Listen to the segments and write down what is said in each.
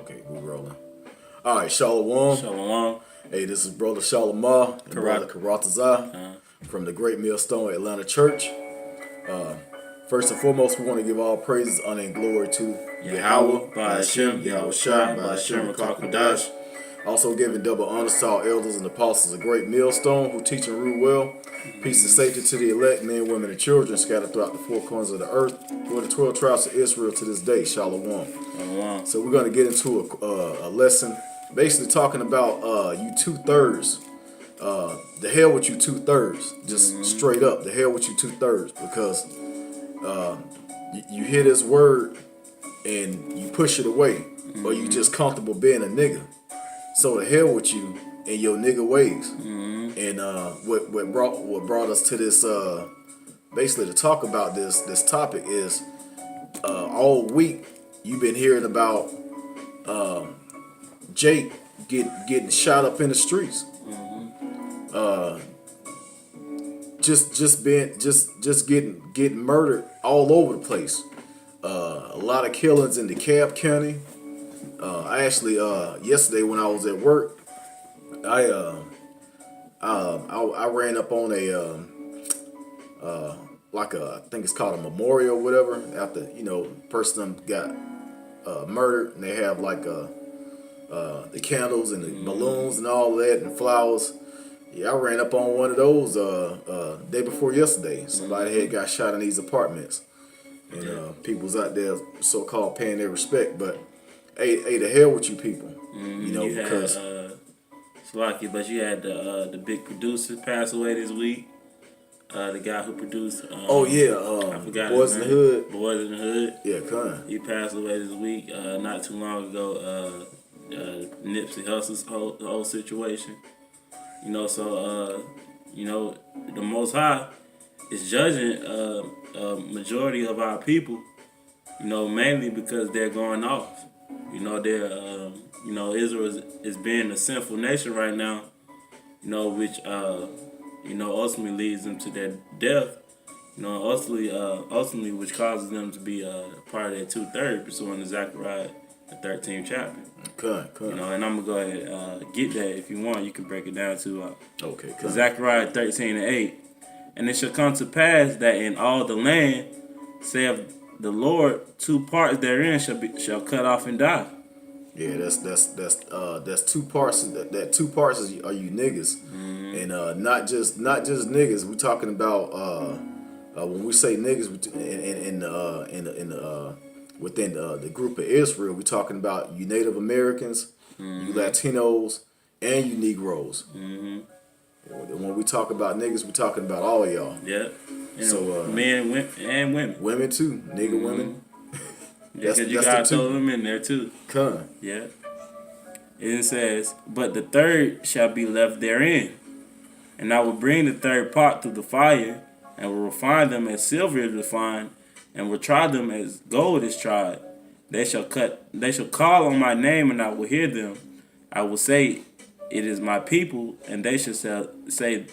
Okay, we're rolling. All right, Shalom. Shalom. Hey, this is Brother Shalomar and Brother Chaarawtaza from the Great Millstone Atlanta Church. First and foremost, we want to give all praises, honor, and glory to Yahweh, by Hashem, Yahweh Shai, by Hashem, Rakakadash. Also giving double honors to our elders and apostles of Great Millstone who teach and rule well. Peace and safety to the elect, men, women, and children scattered throughout the four corners of the earth. Who are the 12 tribes of Israel to this day. Shalom. Shalom. So we're going to get into a lesson basically talking about you two-thirds. The hell with you two-thirds. Just straight up, the hell with you two-thirds. Because you hear this word and you push it away. Or you just comfortable being a nigga. So the hell with you and your nigga ways. And what brought us to this basically to talk about this topic is all week you've been hearing about Jake getting shot up in the streets. Just getting murdered all over the place. A lot of killings in DeKalb County. I actually yesterday when I was at work, I ran up on a I think it's called a memorial or whatever after person got murdered, and they have like the candles and the balloons and all that and flowers. Yeah, I ran up on one of those day before yesterday. Somebody had got shot in these apartments, and people's out there so-called paying their respect. But hey, the hell with you people, because. Lucky, but you had the big producer pass away this week. The guy who produced. I forgot Boys in the Hood. Boys in the Hood. Yeah, kind. He passed away this week. Not too long ago. Nipsey Hussle's whole situation. The Most High is judging a majority of our people. Mainly because they're going off. Israel is being a sinful nation right now, which, ultimately leads them to their death, ultimately which causes them to be part of that two-thirds, pursuant to Zechariah, the 13th chapter. Okay. And I'm going to go ahead and get that. If you want, you can break it down to Zechariah 13:8. And it shall come to pass that in all the land, saith the Lord, two parts therein shall cut off and die. Yeah, that's two parts. That two parts are you niggas, and not just niggas. We talking about when we say niggas within the group of Israel, we talking about you Native Americans, you Latinos, and you Negroes. When we talk about niggas, we talking about all of y'all. Yeah. So men and women. Women too, nigga women. Because you gotta throw them in there too. Con. Yeah. It says, but the third shall be left therein. And I will bring the third part through the fire, and will refine them as silver is refined, and will try them as gold is tried. They shall call on my name, and I will hear them. I will say, it is my people, and they shall say,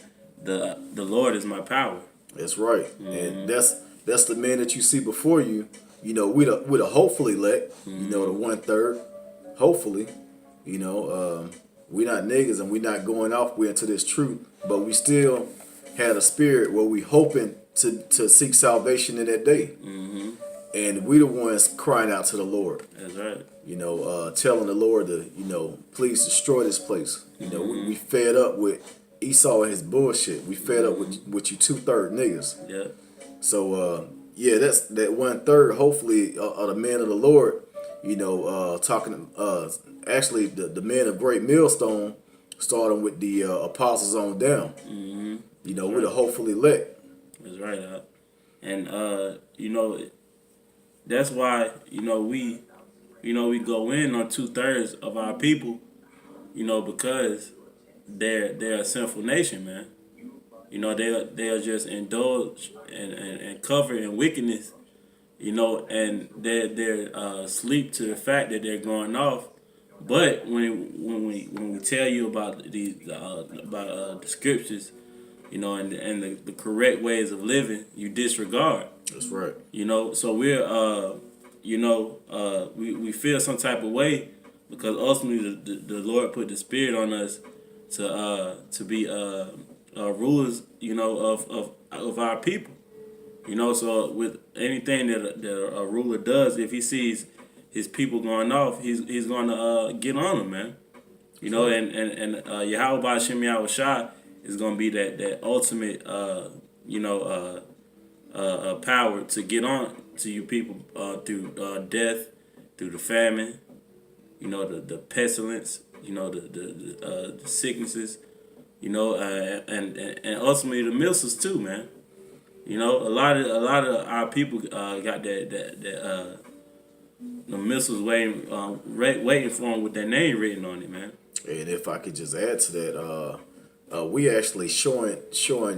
the Lord is my power. That's right. And that's the man that you see before you. We the hopefully elect, the 1/3, hopefully, we not niggas and we not going off. We're into this truth, but we still had a spirit where we hoping to seek salvation in that day, and we the ones crying out to the Lord. That's right. Telling the Lord to please destroy this place. We fed up with Esau and his bullshit. We fed up with you 2/3 niggas. Yeah. So. Yeah, that's that 1/3. Hopefully, are the men of the Lord. Talking. Actually, the men of Great Millstone, starting with the apostles on down. We're the hopefully elect. That's right, and that's why we go in on 2/3 of our people. Because they're a sinful nation, man. They'll just indulge and cover in wickedness, and they're sleep to the fact that they're going off. But when we tell you about the scriptures, and the correct ways of living, you disregard. That's right. So we're we feel some type of way because ultimately the Lord put the Spirit on us to be rulers, of our people. So with anything that a ruler does, if he sees his people going off, he's going to get on them, man. And Yahweh Ba'Shem Yahweh Shah is going to be that ultimate, power to get on to you people through death, through the famine, the pestilence, the sicknesses, and ultimately the missiles too, man. A lot of our people got that the missiles waiting for them with their name written on it, man. And if I could just add to that, we actually showing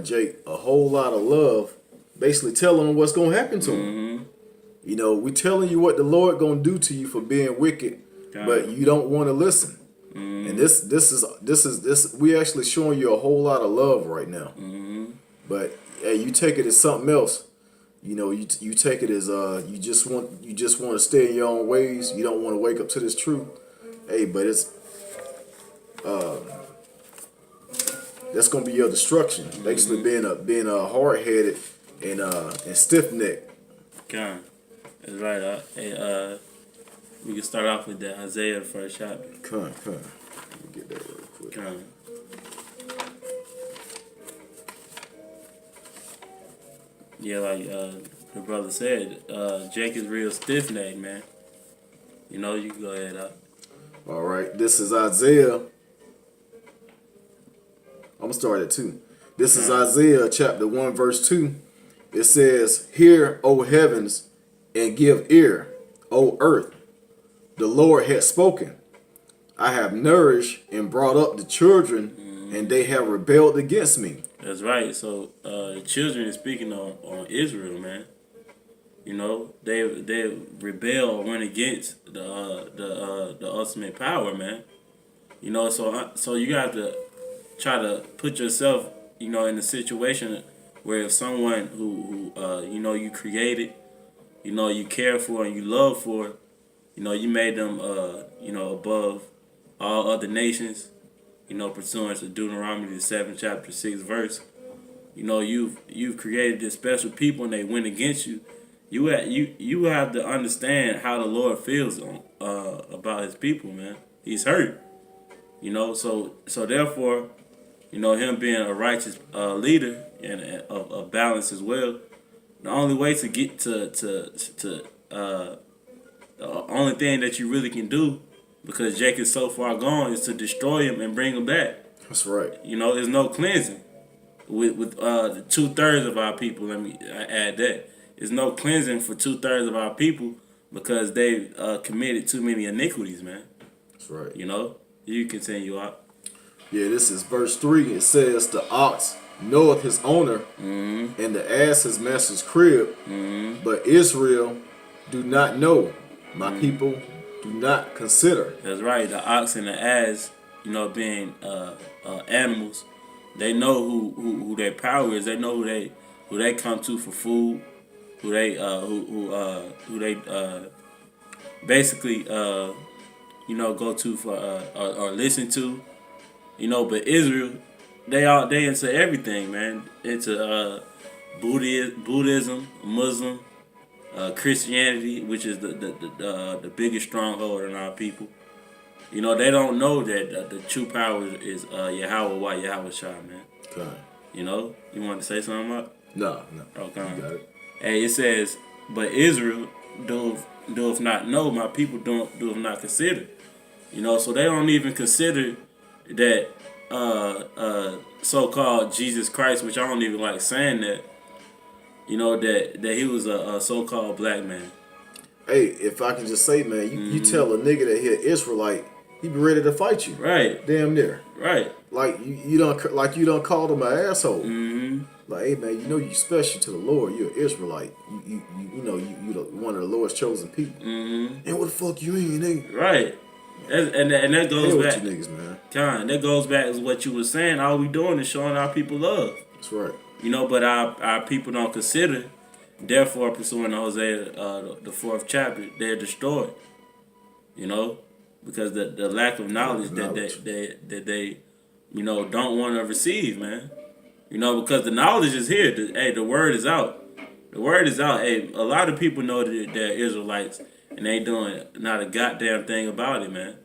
Jake a whole lot of love, basically telling him what's gonna happen to him. We telling you what the Lord gonna do to you for being wicked, but you don't want to listen. And this is we actually showing you a whole lot of love right now. But hey, you take it as something else. You take it as you just want to stay in your own ways. You don't want to wake up to this truth. Hey, but it's that's gonna be your destruction. Basically, being hard headed and stiff necked. That's right. Hey, we can start off with the Isaiah first chapter. Come. Let me get that real quick. Yeah, like the brother said, Jake is real stiff necked, man. You can go ahead up. All right, this is Isaiah. I'm gonna start at 2. This is Isaiah chapter 1 verse 2. It says, "Hear, O heavens, and give ear, O earth. The Lord has spoken. I have nourished and brought up the children, and they have rebelled against me." That's right. So the children is speaking on Israel, man. They rebel or went against the ultimate power, man. So you have to try to put yourself, in a situation where if someone who you created, you care for and you love for, you made them above all other nations, pursuant to Deuteronomy the 7th chapter 6th verse. You've created this special people and they went against you. You have to understand how the Lord feels about His people, man. He's hurt, So therefore, him being a righteous leader and a balance as well. The only way to get to the only thing that you really can do, because Jake is so far gone, is to destroy him and bring him back. That's right. There's no cleansing with 2/3 of our people. Let me add that. There's no cleansing for 2/3 of our people because they've committed too many iniquities, man. That's right. You continue out. Yeah, this is verse 3. It says, "The ox knoweth his owner, and the ass his master's crib, but Israel do not know. My people do not consider." That's right. The ox and the ass, being animals, they know who their power is. They know who they come to for food, who they basically go to for or listen to. But Israel, they into everything, man. Into Buddhism, Muslim, Christianity, which is the biggest stronghold in our people. They don't know that the true power is Yahweh Yahweh Shah, man. Okay. You want to say something about? No. Okay. You got it. Hey, it says, "But Israel doth not know, my people doth not consider." So they don't even consider that so-called Jesus Christ, which I don't even like saying that, that he was a so-called black man. Hey, if I can just say, man, you tell a nigga that he an Israelite, he be ready to fight you. Right. Damn near. Right. Like you don't call him an asshole. Like, hey man, you special to the Lord. You're an Israelite. You one of the Lord's chosen people. And what the fuck you in, nigga? Right. And that goes Hell back. with you niggas, man. That goes back to what you were saying. All we doing is showing our people love. That's right. But our people don't consider. Therefore, pursuing Hosea the 4th chapter, they're destroyed. because the lack of knowledge that they don't want to receive, man. Because the knowledge is here. The word is out. The word is out. Hey, a lot of people know that they're Israelites and they doing not a goddamn thing about it, man.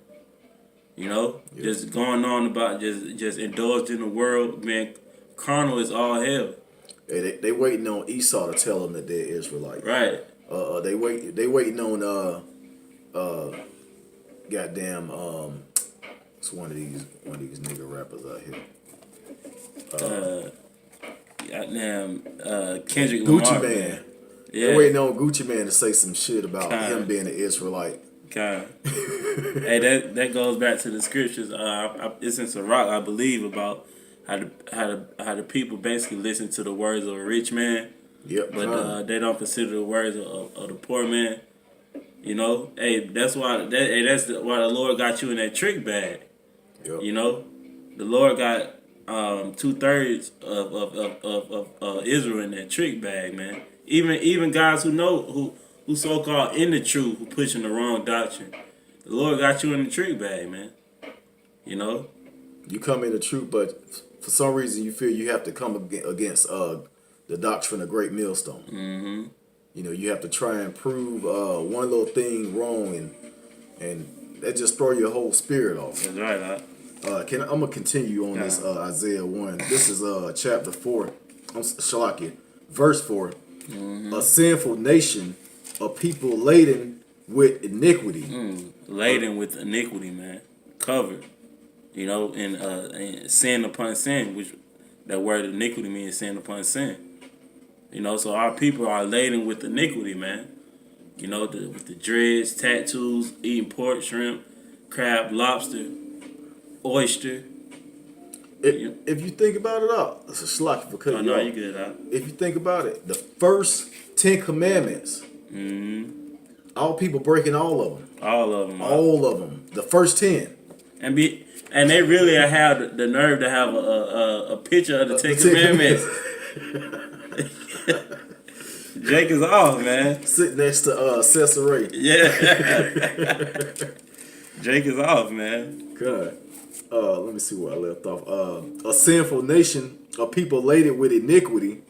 Just going on about just indulged in the world, man. Carnal is all hell. Hey, they waiting on Esau to tell them that they're Israelite. Right. They waiting on goddamn it's one of these nigga rappers out here. Goddamn Kendrick Gucci Lamar, Man. Yeah. They're waiting on Gucci Man to say some shit about him being an Israelite. Hey, that goes back to the scriptures. It's in Sirach, I believe, about how the people basically listen to the words of a rich man. Yep. But they don't consider the words of the poor man. Hey, that's why why the Lord got you in that trick bag. Yep. The Lord got 2/3 of Israel in that trick bag, man. Even guys who so called in the truth, who pushing the wrong doctrine. The Lord got you in the trick bag, man. You come in the truth, but for some reason you feel you have to come against the doctrine of great millstone. Mm-hmm. You have to try and prove one little thing wrong, and that just throw your whole spirit off. That's right. I'm gonna continue on this Isaiah 1. This is chapter 4. Shalakia, verse 4. Mm-hmm. A sinful nation, a people laden with iniquity. Laden with iniquity, man. Covered. And sin upon sin, which that word iniquity means sin upon sin. So our people are laden with iniquity, man. With the dreads, tattoos, eating pork, shrimp, crab, lobster, oyster. If you think about it all, it's a shalakia for cutting you off. You good, huh? If you think about it, the first 10 commandments, all people breaking all of them. All of them. All of them. The first 10. And they really have the nerve to have a picture of the 10 commandments. Jake is off, man. Sitting next to Caesarea. Yeah. Jake is off, man. God. Let me see where I left off. A sinful nation, a people laden with iniquity,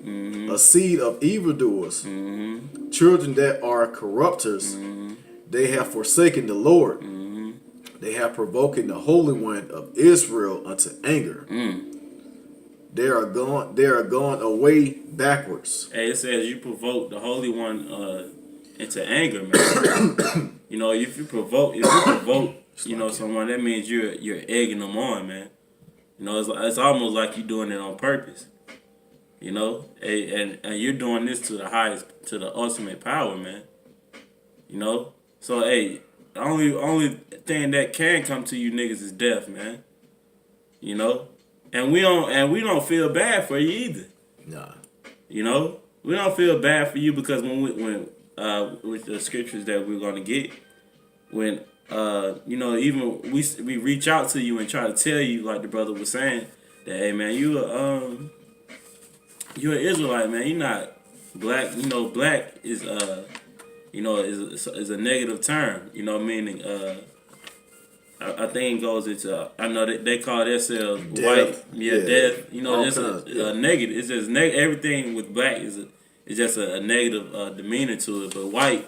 a seed of evildoers, children that are corrupters. They have forsaken the Lord. They have provoked the Holy One of Israel unto anger. They are gone away backwards. Hey, it says you provoke the Holy One into anger, man. If you provoke someone, that means you're egging them on, man. It's almost like you're doing it on purpose. And you're doing this to the highest, to the ultimate power, man. So hey, the only thing that can come to you niggas is death, man. And we don't feel bad for you either. Nah. We don't feel bad for you because when with the scriptures that we're gonna get, when even we reach out to you and try to tell you, like the brother was saying, that hey man, you're an Israelite, man. You're not black. Black is is a negative term. Meaning I think it goes into, I know that they call themselves death. White. Yeah, death. Just a negative. It's just everything with black is just a negative demeanor to it. But white,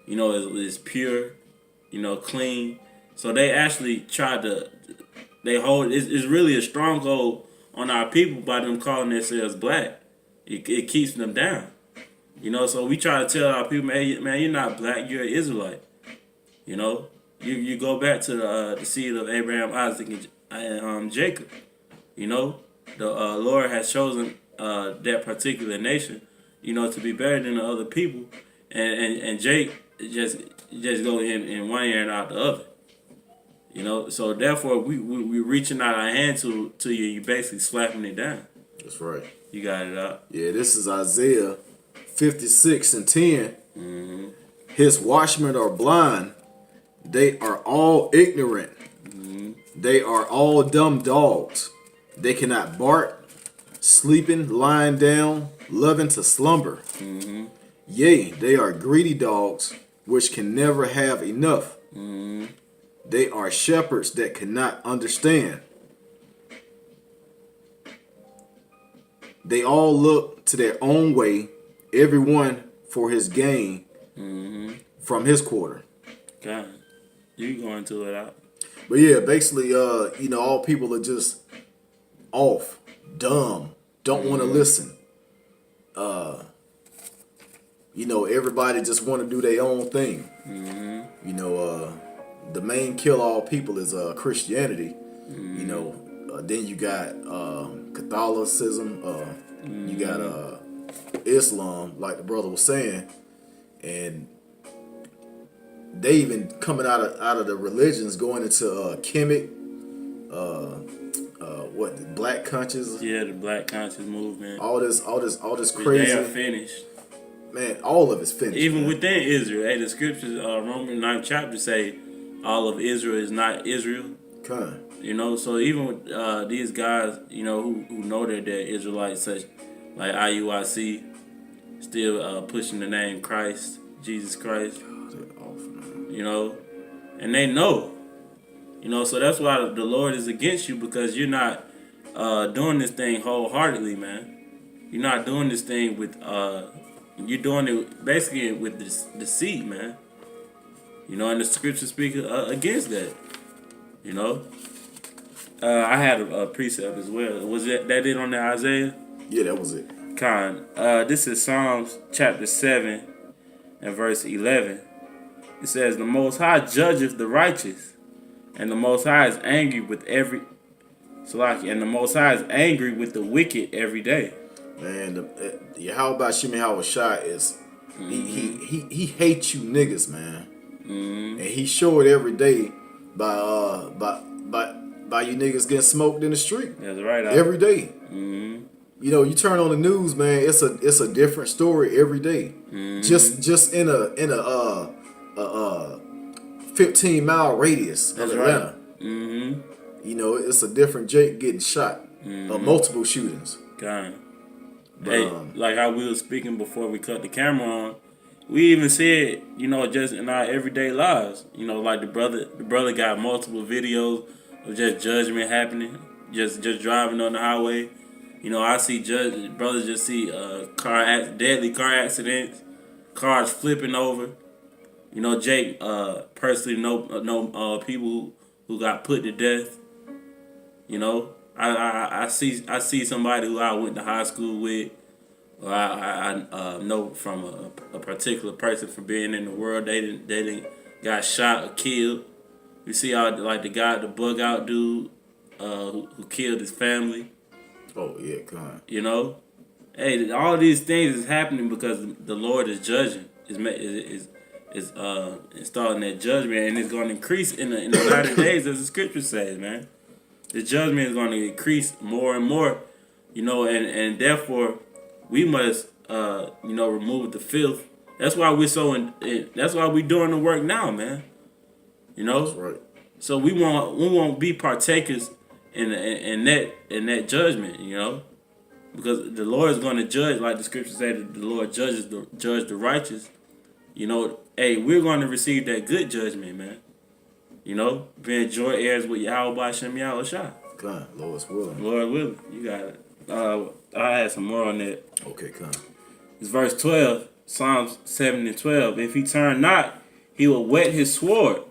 is pure, clean. So they actually try to, it's really a stronghold on our people by them calling themselves black. It keeps them down. So we try to tell our people, man, you're not black, you're an Israelite. You go back to the seed of Abraham, Isaac, and Jacob. The Lord has chosen that particular nation, to be better than the other people, and Jake just go in one ear and out the other. So therefore we reaching out our hand to you. You basically slapping it down. That's right. You got it out. Yeah, this is Isaiah 56:10. His watchmen are blind. They are all ignorant. They are all dumb dogs. They cannot bark, sleeping, lying down, loving to slumber. Yea, they are greedy dogs, which can never have enough. They are shepherds that cannot understand. They all look to their own way, everyone for his gain from his quarter. God, you going to it out. But yeah, basically, all people are just off, dumb, don't want to listen. Everybody just want to do their own thing. The main kill all people is Christianity. Then you got Catholicism. You got Islam, like the brother was saying, and they even coming out of the religions, going into Kemet, the Black Conscious. Yeah, the Black Conscious movement. All this Which crazy. they are finished. Man, all of it's finished. Even man. within Israel, the scriptures, Romans 9th chapter say, all of Israel is not Israel. Kind. So even with these guys, who know that they're Israelites, such like IUIC, still pushing the name Christ, Jesus Christ. And they know. So that's why the Lord is against you, because you're not doing this thing wholeheartedly, man. You're not doing this thing with you're doing it basically with deceit, man. And the scripture speaks against that. I had a precept as well. Was that it on the Isaiah? Yeah, that was it. This is Psalms chapter 7 and verse 11. It says, "The Most High judgeth the righteous, and the Most High is angry with the wicked every day." Man, how about Shimei Hawashai is he hates you niggas, man. And he show it every day by you niggas getting smoked in the street. That's right. Every day. You turn on the news, man. It's a different story every day. Just in a 15-mile radius of Atlanta. Right. It's a different Jake getting shot. Multiple shootings. God. Hey, like how we were speaking before we cut the camera on, we even see it, just in our everyday lives. Like the brother got multiple videos of just judgment happening, just driving on the highway. I see brothers just see deadly car accidents, cars flipping over. Jake personally know people who got put to death. I see somebody who I went to high school with, or I know from a particular person for being in the world. They didn't got shot or killed. We see the bug out dude who killed his family. Oh yeah, come on. Hey, all these things is happening because the Lord is judging, is installing that judgment, and it's going to increase in the latter days, as the scripture says, man. The judgment is going to increase more and more, and therefore we must, remove the filth. That's why we're that's why we're doing the work now, man. That's right. So we won't be partakers in that judgment, because the Lord is going to judge, like the scripture said, that the Lord judge the righteous. Hey, we're going to receive that good judgment, man. Being joint heirs with Yahweh Shem Yahushua. God, Lord's willing. Lord willing. You got it. I had some more on that. Okay, come. It's verse 12, Psalms 7 and 12. "If he turn not, he will whet his sword.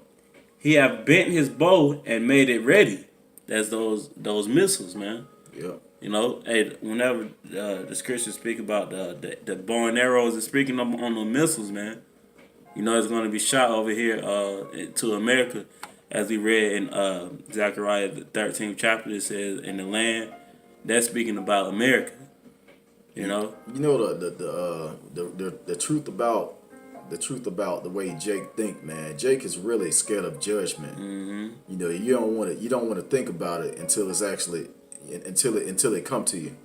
He have bent his bow and made it ready." That's those missiles, man. Yeah. Hey, whenever the scriptures speak about the bow and arrows, it's speaking on the missiles, man. It's going to be shot over here to America, as we read in Zechariah the 13th chapter. It says, "In the land," that's speaking about America. The truth about the way Jake think, man. Jake is really scared of judgment. You don't want to think about it until it's actually until it come to you.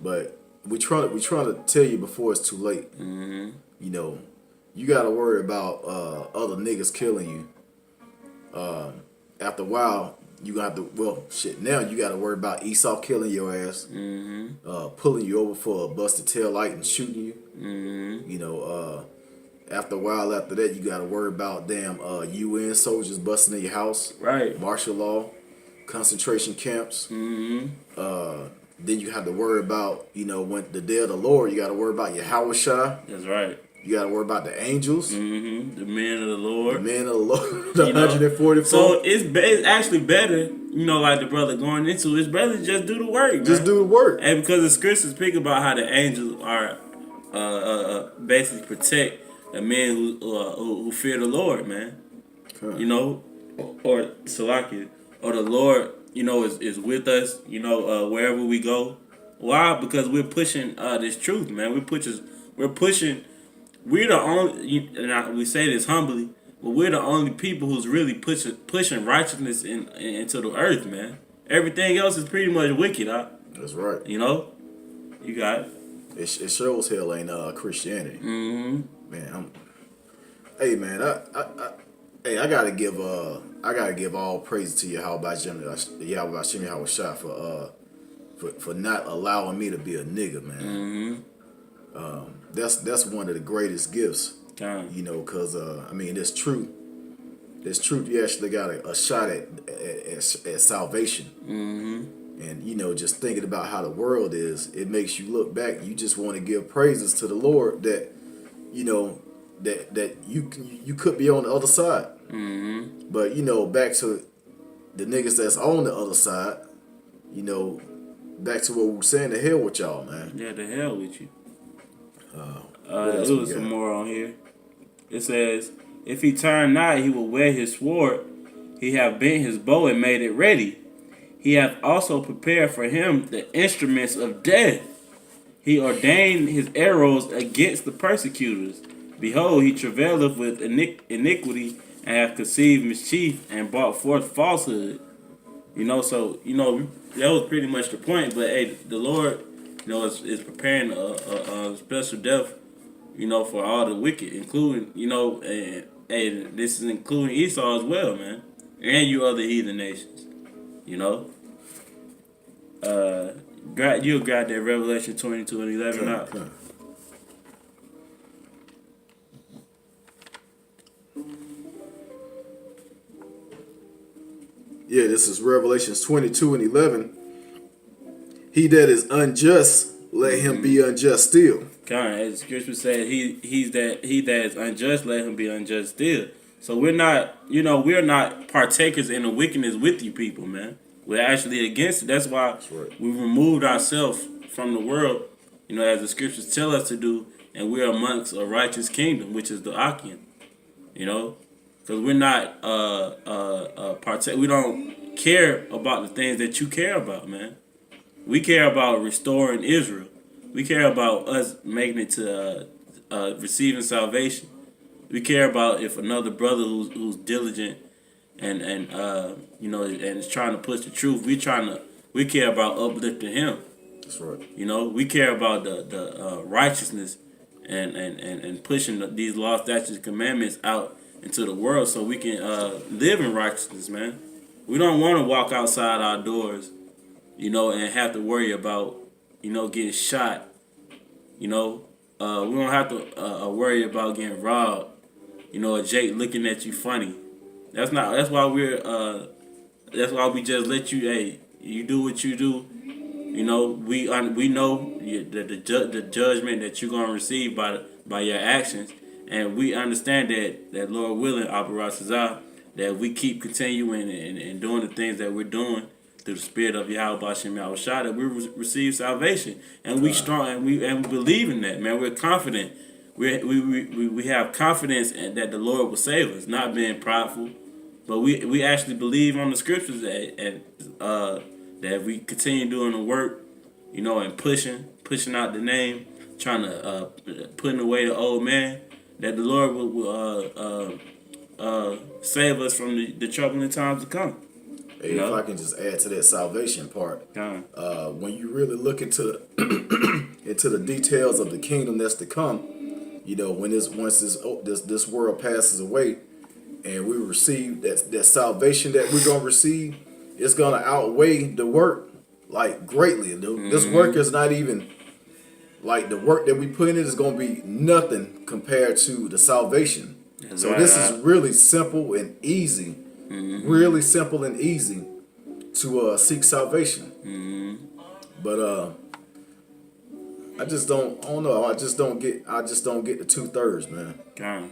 But we try to tell you before it's too late. You got to worry about other niggas killing you. After a while, you got to now you got to worry about Esau killing your ass, pulling you over for a busted tail light and shooting you. after a while after that, you got to worry about damn UN soldiers busting in your house. Right. Martial law, concentration camps. Then you have to worry about, when the day of the Lord, you got to worry about your Hawashai. That's right. You got to worry about the angels. The men of the Lord. The men of the Lord. The 144. So it's actually better, like the brother going into, it's better to just do the work, man. Just do the work. And because the scriptures speak about how the angels are basically protect the men who fear the Lord, man. Okay. Or Salakia, or the Lord, is with us, wherever we go. Why? Because we're pushing this truth, man. We're pushing. We're the only, and we say this humbly, but we're the only people who's really pushing righteousness into the earth, man. Everything else is pretty much wicked, huh? That's right. You got it. It shows hell ain't Christianity. Man, I gotta give all praise to Yahweh Shai for not allowing me to be a nigga, man. That's one of the greatest gifts, because there's truth. There's truth. You actually got a shot at salvation. And just thinking about how the world is, it makes you look back. You just want to give praises to the Lord that that you could be on the other side. But back to the niggas that's on the other side. Back to what we were saying. The hell with y'all, man. Yeah, the hell with you. It was some more on here. It says, if he turn not, he will wear his sword. He have bent his bow and made it ready. He hath also prepared for him the instruments of death. He ordained his arrows against the persecutors. Behold, he travaileth with iniquity and hath conceived mischief and brought forth falsehood. So that was pretty much the point. But hey, the Lord, is preparing a special death, for all the wicked, including, and this is including Esau as well, man, and you other heathen nations, You'll grab that Revelation 22 and 11 out. Yeah, this is Revelations 22 and 11. He that is unjust, let him be unjust still. As the scripture says, he that is unjust, let him be unjust still. So we're not partakers in the wickedness with you people, man. We're actually against it. That's why we removed ourselves from the world, as the scriptures tell us to do, and we're amongst a righteous kingdom, which is the Achaean, because we're not we don't care about the things that you care about, man. We care about restoring Israel. We care about us making it to receiving salvation. We care about if another brother who's diligent and is trying to push the truth. We care about uplifting him. That's right. We care about the righteousness and pushing these laws, statutes, and commandments out into the world so we can live in righteousness, man. We don't want to walk outside our doors, and have to worry about, getting shot. We don't have to worry about getting robbed. Or Jake looking at you funny. That's why we just let you. Hey, you do what you do. We know the judgment that you're gonna receive by your actions, and we understand that Lord willing, Chaarawtaza, that we keep continuing and doing the things that we're doing through the spirit of Yahweh Shai, that we receive salvation, and we strong and we believe in that, man. We're confident. We have confidence that the Lord will save us, not being prideful, but we actually believe on the scriptures that we continue doing the work, and pushing out the name, trying to putting away the old man, that the Lord will save us from the troubling times to come. Hey, if I can just add to that salvation part, when you really look into the details of the kingdom that's to come, when once this world passes away, and we receive that salvation that we're gonna receive, it's gonna outweigh the work like greatly. This work is not even like the work that we put in it is gonna be nothing compared to the salvation. That's So right. this is really simple and easy, really simple and easy to seek salvation. But I don't know. I just don't get the 2/3, man. God.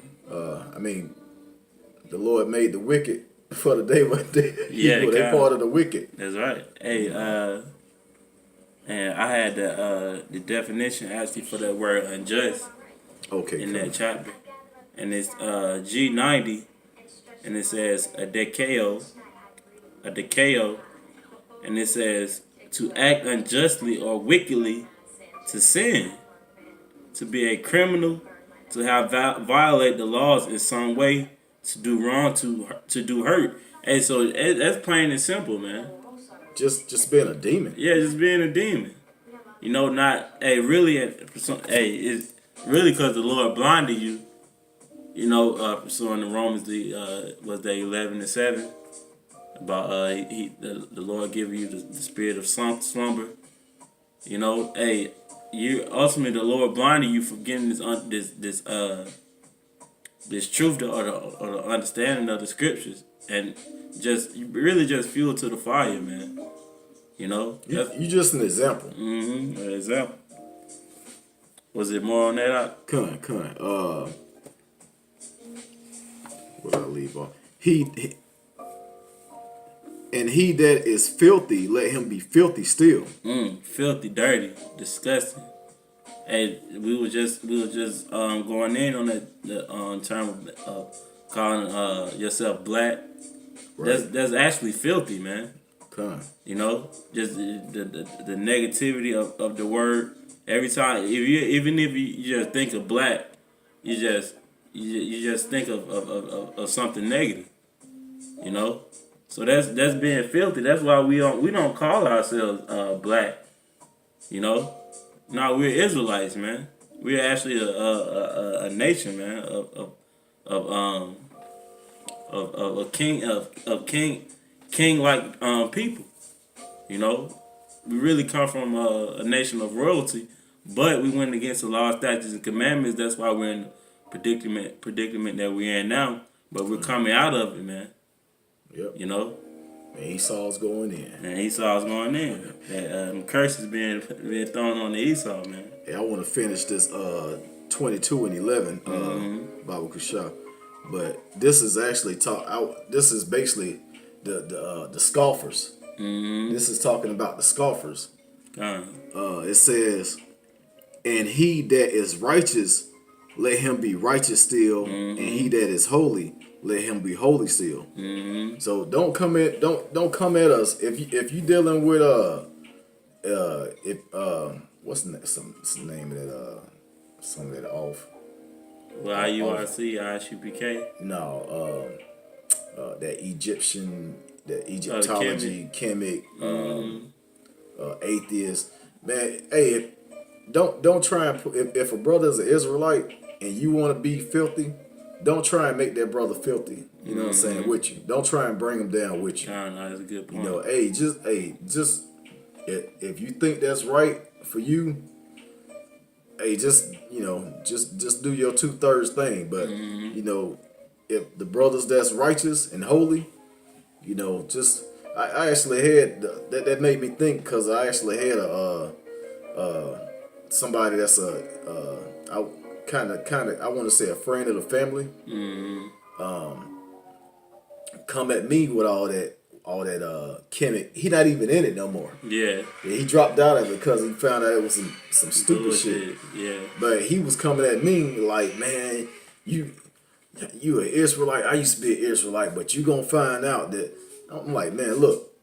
I mean, the Lord made the wicked for the day when Yeah, they part of the wicked. That's right. Hey, and I had the definition actually for that word unjust Okay, in cool. that chapter, and it's G90, and it says a decao, and it says to act unjustly or wickedly, to sin, to be a criminal, to have violate the laws in some way, to do wrong, to do hurt. Hey, so that's plain and simple, man. Just being a demon. Yeah, just being a demon. You know, not it's really because the Lord blinded you. You know, pursuing the Romans, was they 11:7 about the Lord giving you the spirit of slumber. You know, hey, you ultimately the Lord blinded you for getting this truth or the understanding of the scriptures, and really just fuel to the fire, man. You know, You just an example. An example. Was it more on that? Kind. What did I leave off? He that is filthy, let him be filthy still. Filthy, dirty, disgusting. Hey, we were just going in on the term of calling yourself black. Right. That's actually filthy, man. Kind. You know, just the negativity of the word. Every time, even if you just think of black, you just think of something negative. You know, so that's being filthy. That's why we don't call ourselves black. You know, no, we're Israelites, man. We're actually a nation, man, of a king like people. You know, we really come from a nation of royalty, but we went against the law, statutes, and commandments. That's why we're in the predicament that we're in now. But we're coming out of it, man. Yep. You know. And Esau's going in. And Esau's going in. And curses being thrown on the Esau, man. Hey, I want to finish this 22:11 Bible Kushah, but this is actually this is basically the scoffers. This is talking about the scoffers. It says, and he that is righteous, let him be righteous still, and he that is holy, let him be holy still. So don't come at us if you dealing with what's the name of that some of that off. Well, IURC, ISUPK. No, that Egyptology, Kemet, atheist. Man, hey, don't try and if a brother is an Israelite and you want to be filthy, don't try and make that brother filthy. You know what I'm saying, with you. Don't try and bring him down with you. No, that's a good point. You know, just if you think that's right for you, hey, just do your 2/3 thing. But you know, if the brothers that's righteous and holy, you know, just I actually had that made me think, because I actually had somebody that's I kind of I want to say a friend of the family, come at me with all that Kemet. He not even in it no more. Yeah, he dropped out of it because he found out it was some stupid shit. Yeah, but he was coming at me like, man, you an Israelite. I used to be an Israelite, but you gonna find out that I'm like, man, look,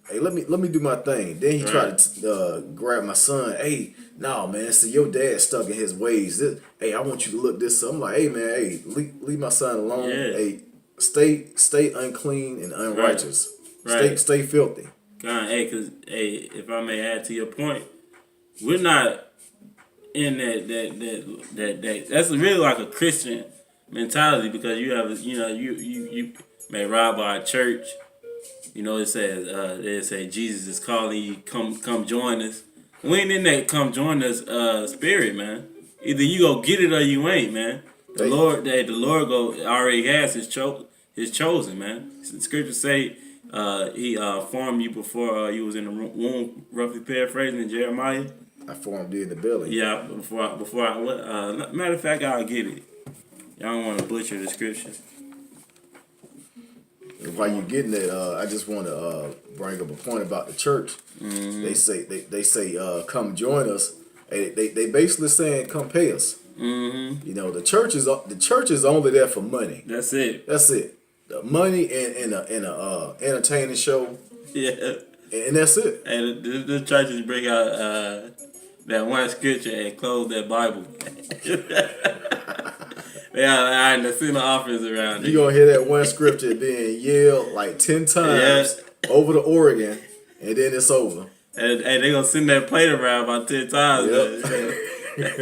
hey, let me do my thing. Then he tried to grab my son. Hey, no, man, see, your dad stuck in his ways. Hey, I want you to look this up. I'm like, hey, man, hey, leave my son alone. Yeah. Hey, stay unclean and unrighteous. Right. Stay filthy. God, because if I may add to your point, we're not in that. That's really like a Christian mentality, because you have, you may rob by a church. You know, it says Jesus is calling you, come join us. We ain't in that come join us spirit, man. Either you go get it or you ain't, man. The Lord go already has his chosen, man. The scriptures say he formed you before you was in the womb, roughly paraphrasing in Jeremiah. I formed you in the belly. Yeah, before I matter of fact, I'll get it. Y'all don't want to butcher the scriptures. And while you're getting it, I just want to bring up a point about the church. Mm-hmm. They say come join us. They basically saying come pay us. Mm-hmm. You know, the church is only there for money. That's it. The money and a entertaining show. Yeah. And that's it. And the churches bring out that one scripture and close that Bible. They are the sinner offers around it. You're going to hear that one scripture being yelled like 10 times over to Oregon, and then it's over. And they're going to send that plate around about 10 times. Yep.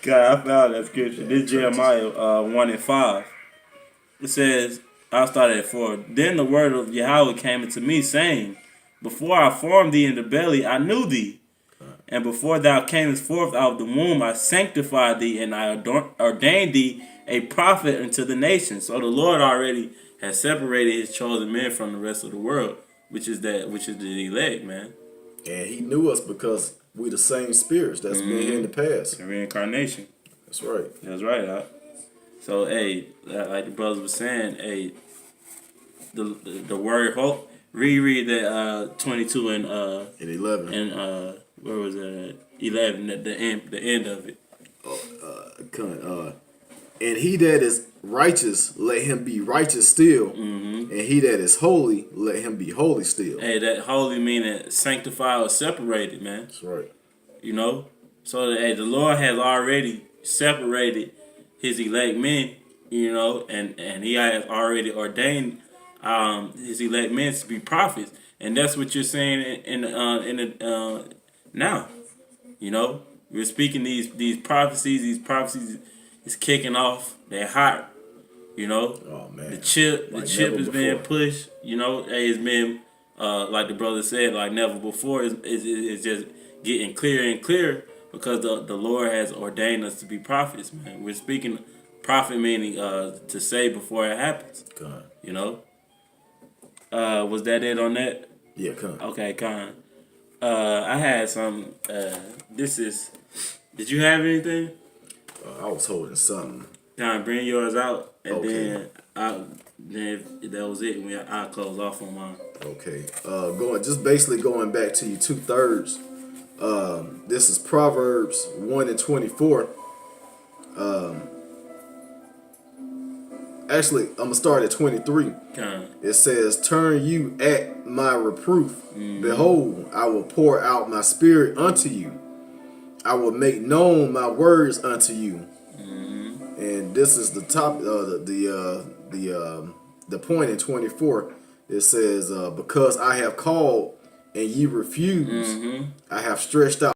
God, I found that scripture. This is Jeremiah 1:5. It says, I'll start at 4. Then the word of Yahweh came unto me, saying, before I formed thee in the belly, I knew thee. And before thou camest forth out of the womb, I sanctified thee, and I ordained thee a prophet unto the nations. So the Lord already has separated his chosen men from the rest of the world, which is the elect, man. And he knew us because we the same spirits that's been here in the past. The reincarnation. That's right. That's right, huh? So, hey, like the brothers were saying, hey, the word hope. Reread that 22 and 11 and where was that? 11. The end of it. And he that is righteous, let him be righteous still. Mm-hmm. And he that is holy, let him be holy still. Hey, that holy meaning sanctified or separated, man. That's right. You know, so that, the Lord has already separated his elect men. You know, and he has already ordained his elect men to be prophets, and that's what you're saying in now. You know, we're speaking these prophecies. These prophecies is kicking off. They're hot. You know, oh man, the chip is being pushed. You know, it's been like the brother said, like never before. It's just getting clearer and clearer because the Lord has ordained us to be prophets. Man, we're speaking prophet meaning to say before it happens. God. You know. Was that it on that? Yeah, come. Okay, Con. I had some. Did you have anything? I was holding something. Con, bring yours out, and okay. then if that was it, I'll close off on mine. Okay. Basically going back to you 2/3. This is Proverbs 1:24. Actually, I'm gonna start at 23. It says, "Turn you at my reproof. Behold, I will pour out my spirit unto you. I will make known my words unto you." And this is the top, the point in 24. It says, "Because I have called and ye refuse, I have stretched out